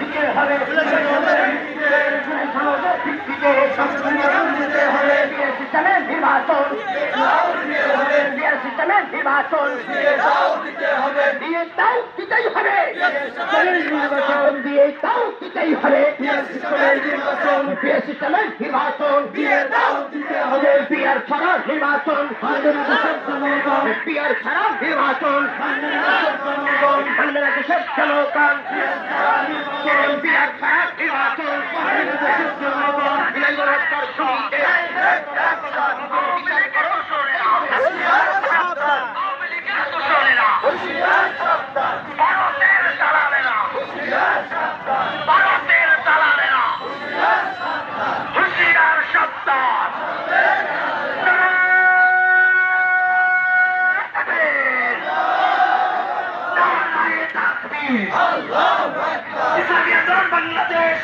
দিতে হবে সিস্টেমের নির্বাচন সিস্টেমের নির্বাচন দিয়ে তাও দিতেই হবে নির্বাচন দিয়ে তাও দিতেই হবে সিস্টেমের নির্বাচন দিয়ে তাও দিতে হবে পিয়ার ছাড়া নির্বাচন পিয়ার ছাড়া নির্বাচন বাংলাদেশের জনগণ পিয়ার ছাড়া নির্বাচন ইসলামী আন্দোলন বাংলাদেশ